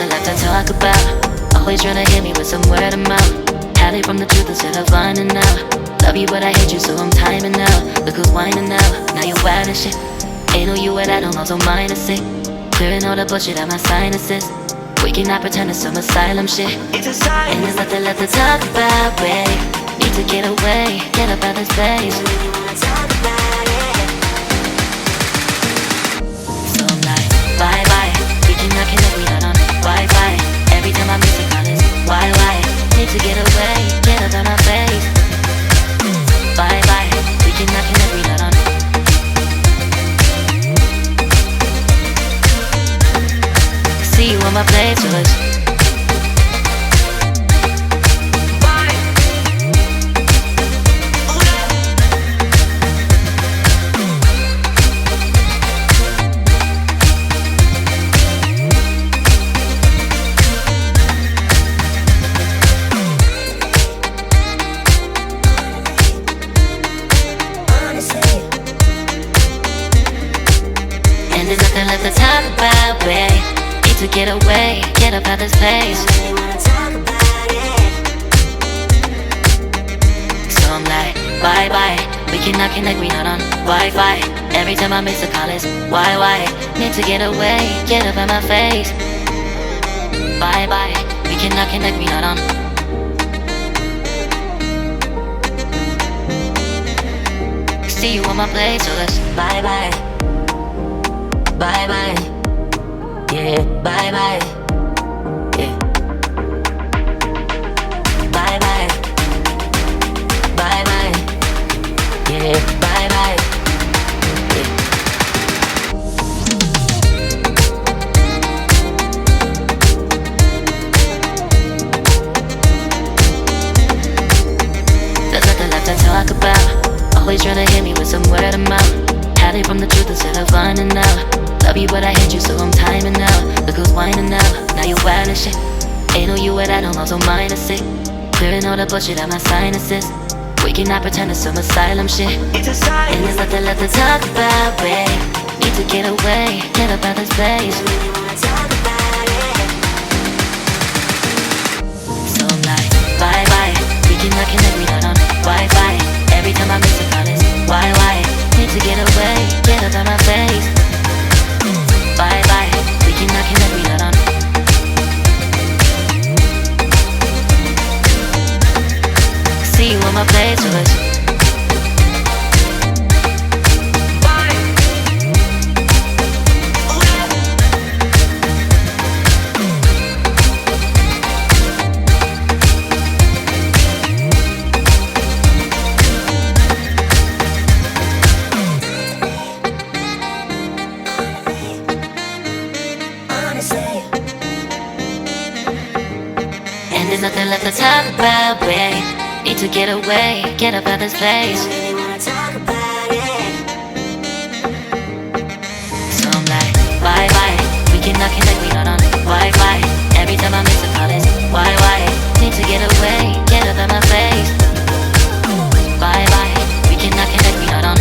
nothing left to talk about. Always trying to hit me with some word of mouth. Hide it from the truth instead of finding out. Love you but I hate you so I'm timing out. Look who's whining now, now you wild and shit. Ain't no you and I don't know, so mine is sick. Clearing all the bullshit out my sinuses. We cannot pretend it's some asylum shit. It's a sign. And there's nothing left to talk about, babe. Need to get away, get up out this place. So I'm like, bye bye. We cannot connect, we not on Wi-Fi. Every time I miss a call it's why? Need to get away, get up out my face. Bye bye. We cannot connect, we not on. See you on my playlist. And there's nothing left to talk about, babe. Need to get away, get up out this place. So I'm like, bye bye. We cannot connect, we not on Wi-Fi. Every time I miss a call it's why? Need to get away, get up out my face. Bye bye. We cannot connect, we not on. See you on my place, so let's bye bye. Bye bye. Yeah, bye bye. Yeah. Bye bye. Bye bye. Yeah, bye bye. Yeah. There's nothing left to talk about. Always trying to hit me with some word of mouth. Hide it from the truth instead of finding out. Love you but I hate you so I'm timing out. Look who's whining now, now you wild and shit. Ain't no you and I don't know, so mine is sick. Clearing all the bullshit out my sinuses. We cannot pretend it's some asylum shit. It's a sign. And there's nothing left to talk about, babe. Need to get away, get up out this place. So I'm like, bye bye. We cannot connect, we not on Wi-Fi. Every time I miss a call it's why? Need to get away, get up out my face. Bye bye, we cannot connect, we not on. See you on my playlist. And there's nothing left to talk about, babe. Need to get away, get up out this place. So I'm like, bye bye. We cannot connect, we not on Wi-Fi. Every time I miss a call it's why? Need to get away, get up out my face. Bye bye. We cannot connect, we not on.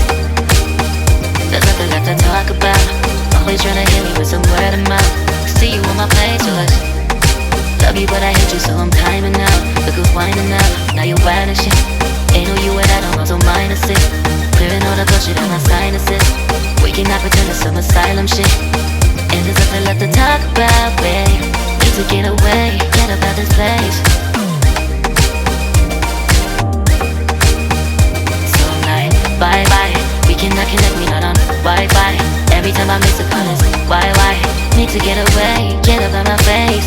There's nothing left to talk about. Always trying to hit me with some word of mouth. See you on my playlist. Love you but I hate you so I'm timing out. Look who's whining now, now you wild and shit. Ain't no you and I don't know, so mine is sick. Clearing all the bullshit out my sinuses. We cannot pretend it's some asylum shit. And there's nothing left to talk about, babe. Need to get away, get up out this place. So I'm like, bye bye. We cannot connect, we not on Wi-Fi. Every time I miss a call it's why? Need to get away, get up out my face.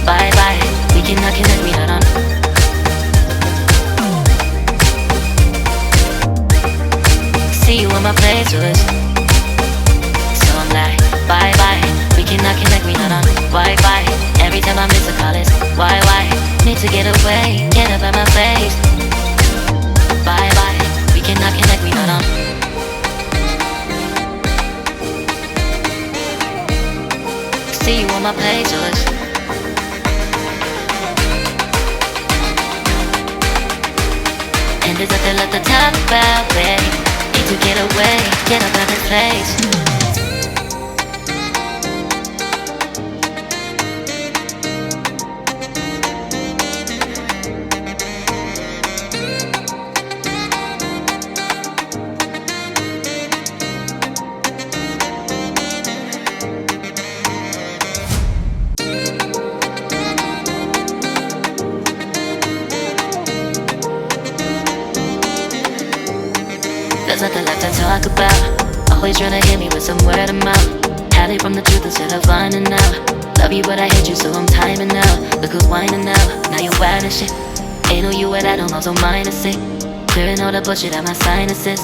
Bye bye, we cannot connect, we not on. See you on my playlist. So I'm like, bye bye, we cannot connect, we not on Wi-Fi. Every time I miss a call it's why? Need to get away, get up out my face. Bye bye, we cannot connect, we not on. See you on my playlist. And there's nothing left to talk about, babe. Need to get away, get up out this place. there's nothing left to talk about. Always trying to hit me with some word of mouth. Hide from the truth instead of finding out. Love you but I hate you so I'm timing out. Look who's whining now, now you wild and shit. Ain't no you at I don't know, so minus it. Clearing all the bullshit out my sinuses.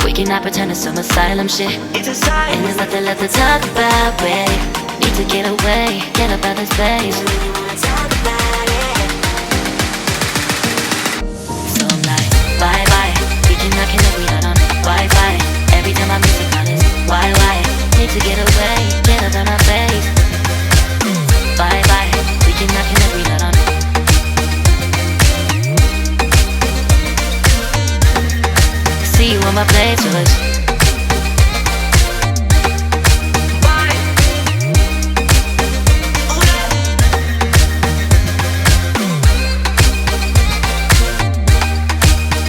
We cannot pretend it's some asylum shit. It's a sign. And there's nothing left to talk about, babe. Need to get away, get up out of space. So when you wanna talk about it, so I'm like, bye bye. We cannot connect, we not on Wi-Fi. Every time I miss it, on this, why? Need to get away, get up out my face. Bye bye. We cannot connect, we not on. See you on my playlist.